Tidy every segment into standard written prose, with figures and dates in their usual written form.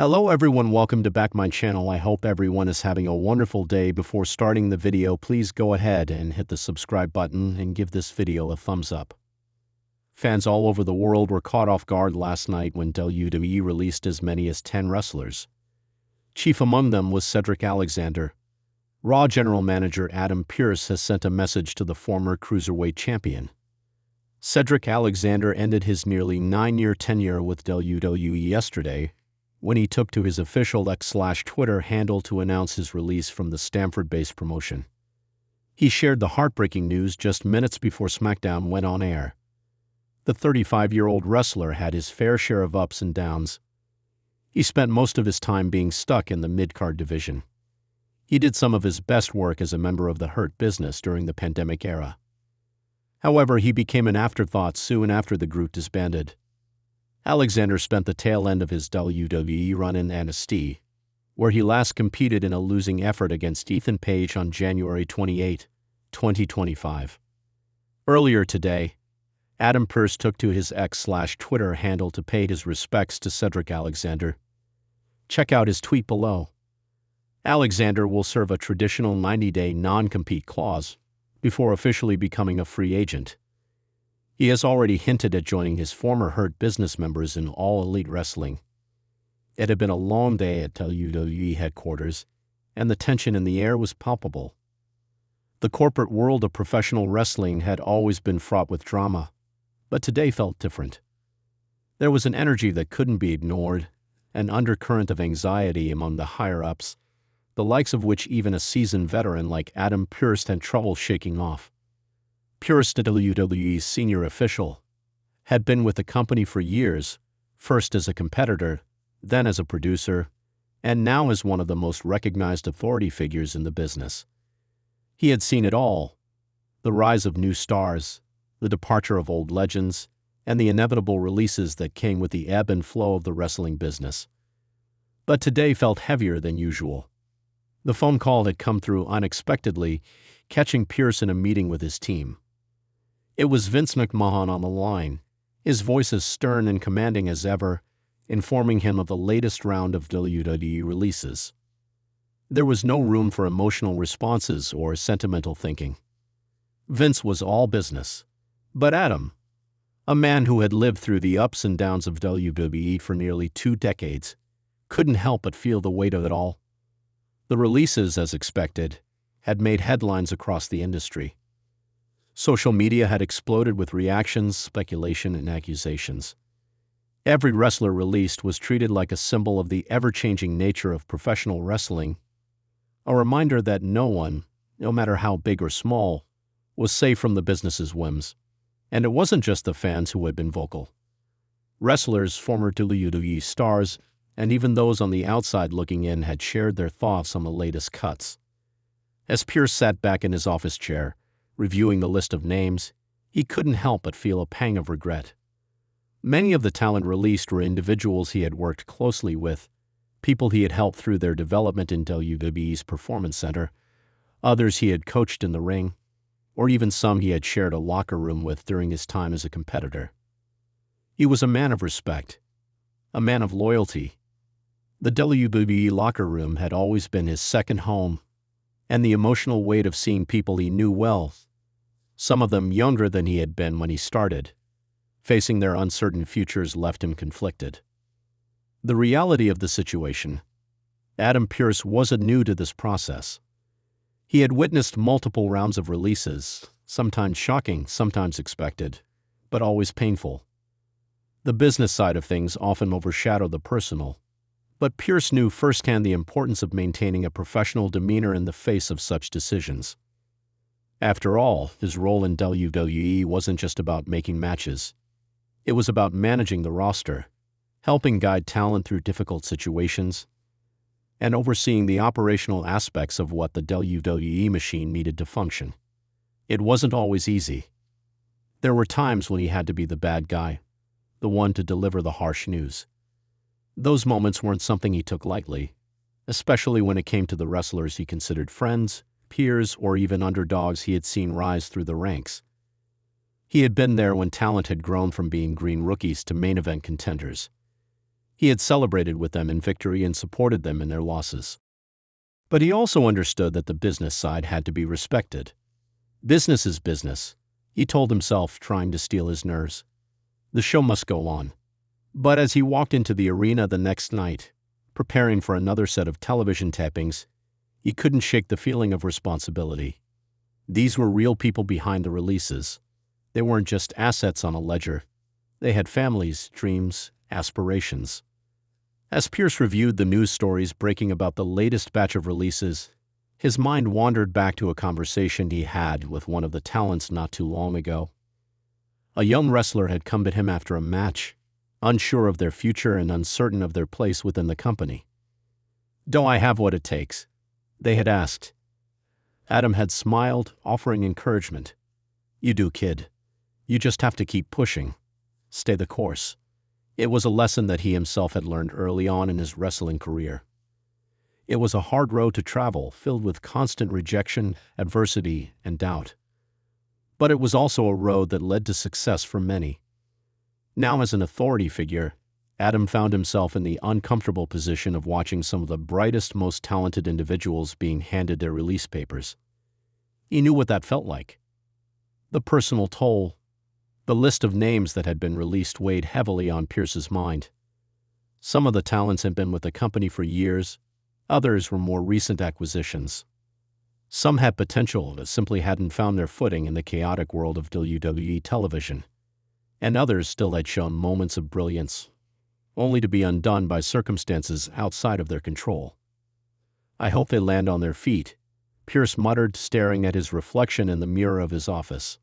Hello everyone, welcome to back my channel. I hope everyone is having a wonderful day. Before starting the video, please go ahead and hit the subscribe button and give this video a thumbs up. Fans all over the world were caught off guard last night when WWE released as many as 10 wrestlers. Chief among them was Cedric Alexander. Raw General Manager Adam Pearce has sent a message to the former Cruiserweight champion. Cedric Alexander ended his nearly 9-year tenure with WWE yesterday, when he took to his official X/Twitter handle to announce his release from the Stamford-based promotion. He shared the heartbreaking news just minutes before SmackDown went on air. The 35-year-old wrestler had his fair share of ups and downs. He spent most of his time being stuck in the mid-card division. He did some of his best work as a member of the Hurt Business during the pandemic era. However, he became an afterthought soon after the group disbanded. Alexander spent the tail end of his WWE run in NXT, where he last competed in a losing effort against Ethan Page on January 28, 2025. Earlier today, Adam Pearce took to his X/Twitter handle to pay his respects to Cedric Alexander. Check out his tweet below. Alexander will serve a traditional 90-day non-compete clause before officially becoming a free agent. He has already hinted at joining his former Hurt Business members in All Elite Wrestling. It had been a long day at WWE headquarters, and the tension in the air was palpable. The corporate world of professional wrestling had always been fraught with drama, but today felt different. There was an energy that couldn't be ignored, an undercurrent of anxiety among the higher-ups, the likes of which even a seasoned veteran like Adam Pearce had trouble shaking off. Pearce, the WWE's senior official, had been with the company for years, first as a competitor, then as a producer, and now as one of the most recognized authority figures in the business. He had seen it all: the rise of new stars, the departure of old legends, and the inevitable releases that came with the ebb and flow of the wrestling business. But today felt heavier than usual. The phone call had come through unexpectedly, catching Pearce in a meeting with his team. It was Vince McMahon on the line, his voice as stern and commanding as ever, informing him of the latest round of WWE releases. There was no room for emotional responses or sentimental thinking. Vince was all business. But Adam, a man who had lived through the ups and downs of WWE for nearly 2 decades, couldn't help but feel the weight of it all. The releases, as expected, had made headlines across the industry. Social media had exploded with reactions, speculation, and accusations. Every wrestler released was treated like a symbol of the ever-changing nature of professional wrestling, a reminder that no one, no matter how big or small, was safe from the business's whims. And it wasn't just the fans who had been vocal. Wrestlers, former WWE stars, and even those on the outside looking in had shared their thoughts on the latest cuts. As Pearce sat back in his office chair, reviewing the list of names, he couldn't help but feel a pang of regret. Many of the talent released were individuals he had worked closely with, people he had helped through their development in WWE's Performance Center, others he had coached in the ring, or even some he had shared a locker room with during his time as a competitor. He was a man of respect, a man of loyalty. The WWE locker room had always been his second home, and the emotional weight of seeing people he knew well, some of them younger than he had been when he started, facing their uncertain futures left him conflicted. The reality of the situation: Adam Pearce wasn't new to this process. He had witnessed multiple rounds of releases, sometimes shocking, sometimes expected, but always painful. The business side of things often overshadowed the personal, but Pearce knew firsthand the importance of maintaining a professional demeanor in the face of such decisions. After all, his role in WWE wasn't just about making matches. It was about managing the roster, helping guide talent through difficult situations, and overseeing the operational aspects of what the WWE machine needed to function. It wasn't always easy. There were times when he had to be the bad guy, the one to deliver the harsh news. Those moments weren't something he took lightly, especially when it came to the wrestlers he considered friends, peers, or even underdogs he had seen rise through the ranks. He had been there when talent had grown from being green rookies to main event contenders. He had celebrated with them in victory and supported them in their losses. But he also understood that the business side had to be respected. Business is business, he told himself, trying to steel his nerves. The show must go on. But as he walked into the arena the next night, preparing for another set of television tapings, he couldn't shake the feeling of responsibility. These were real people behind the releases. They weren't just assets on a ledger. They had families, dreams, aspirations. As Pearce reviewed the news stories breaking about the latest batch of releases, his mind wandered back to a conversation he had with one of the talents not too long ago. A young wrestler had come to him after a match, unsure of their future and uncertain of their place within the company. "Do I have what it takes?" they had asked. Adam had smiled, offering encouragement. "You do, kid. You just have to keep pushing. Stay the course." It was a lesson that he himself had learned early on in his wrestling career. It was a hard road to travel, filled with constant rejection, adversity, and doubt. But it was also a road that led to success for many. Now, as an authority figure, Adam found himself in the uncomfortable position of watching some of the brightest, most talented individuals being handed their release papers. He knew what that felt like. The personal toll, the list of names that had been released weighed heavily on Pearce's mind. Some of the talents had been with the company for years, others were more recent acquisitions. Some had potential that simply hadn't found their footing in the chaotic world of WWE television, and others still had shown moments of brilliance, only to be undone by circumstances outside of their control. "I hope they land on their feet," Pearce muttered, staring at his reflection in the mirror of his office.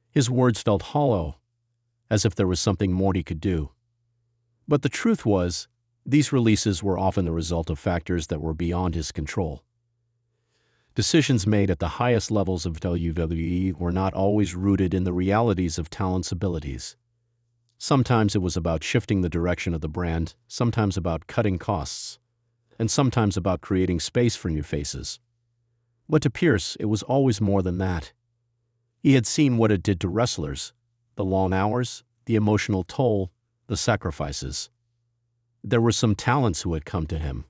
His words felt hollow, as if there was something more he could do. But the truth was, these releases were often the result of factors that were beyond his control. Decisions made at the highest levels of WWE were not always rooted in the realities of talent's abilities. Sometimes it was about shifting the direction of the brand, sometimes about cutting costs, and sometimes about creating space for new faces. But to Pearce, it was always more than that. He had seen what it did to wrestlers, the long hours, the emotional toll, the sacrifices. There were some talents who had come to him,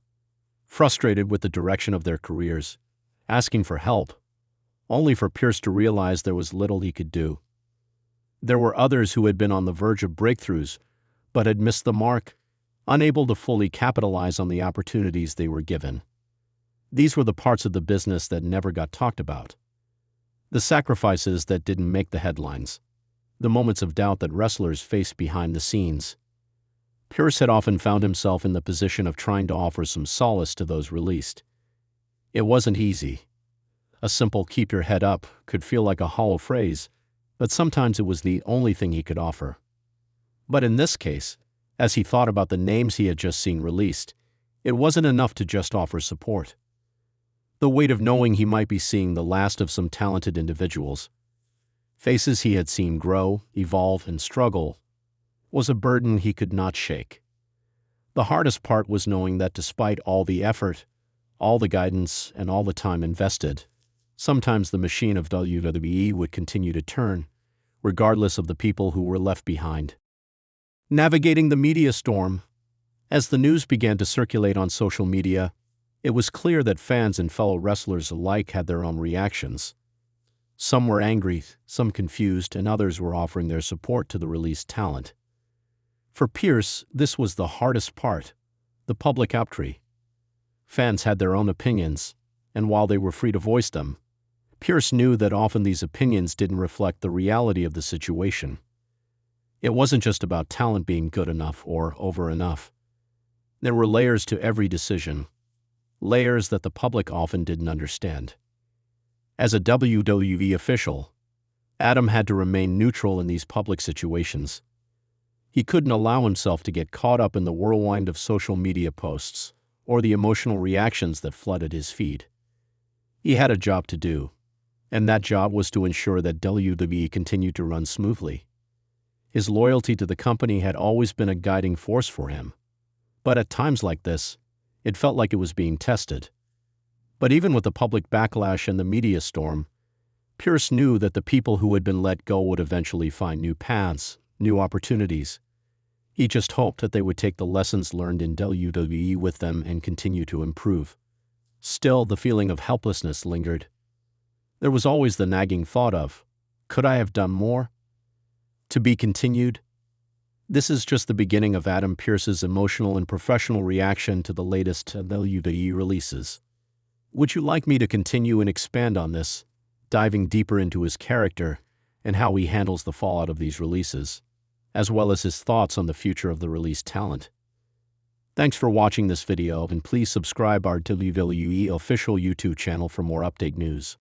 frustrated with the direction of their careers, asking for help, only for Pearce to realize there was little he could do. There were others who had been on the verge of breakthroughs, but had missed the mark, unable to fully capitalize on the opportunities they were given. These were the parts of the business that never got talked about. The sacrifices that didn't make the headlines, the moments of doubt that wrestlers faced behind the scenes. Pearce had often found himself in the position of trying to offer some solace to those released. It wasn't easy. A simple "keep your head up" could feel like a hollow phrase, but sometimes it was the only thing he could offer. But in this case, as he thought about the names he had just seen released, it wasn't enough to just offer support. The weight of knowing he might be seeing the last of some talented individuals, faces he had seen grow, evolve, and struggle, was a burden he could not shake. The hardest part was knowing that despite all the effort, all the guidance, and all the time invested, sometimes the machine of WWE would continue to turn, regardless of the people who were left behind. Navigating the media storm. As the news began to circulate on social media, it was clear that fans and fellow wrestlers alike had their own reactions. Some were angry, some confused, and others were offering their support to the released talent. For Pearce, this was the hardest part, the public outcry. Fans had their own opinions, and while they were free to voice them, Pearce knew that often these opinions didn't reflect the reality of the situation. It wasn't just about talent being good enough or over enough. There were layers to every decision, layers that the public often didn't understand. As a WWE official, Adam had to remain neutral in these public situations. He couldn't allow himself to get caught up in the whirlwind of social media posts or the emotional reactions that flooded his feed. He had a job to do, and that job was to ensure that WWE continued to run smoothly. His loyalty to the company had always been a guiding force for him, but at times like this, it felt like it was being tested. But even with the public backlash and the media storm, Pearce knew that the people who had been let go would eventually find new paths, new opportunities. He just hoped that they would take the lessons learned in WWE with them and continue to improve. Still, the feeling of helplessness lingered. There was always the nagging thought of, could I have done more? To be continued. This is just the beginning of Adam Pearce's emotional and professional reaction to the latest WWE releases. Would you like me to continue and expand on this, diving deeper into his character and how he handles the fallout of these releases, as well as his thoughts on the future of the released talent? Thanks for watching this video, and please subscribe our WWE official YouTube channel for more update news.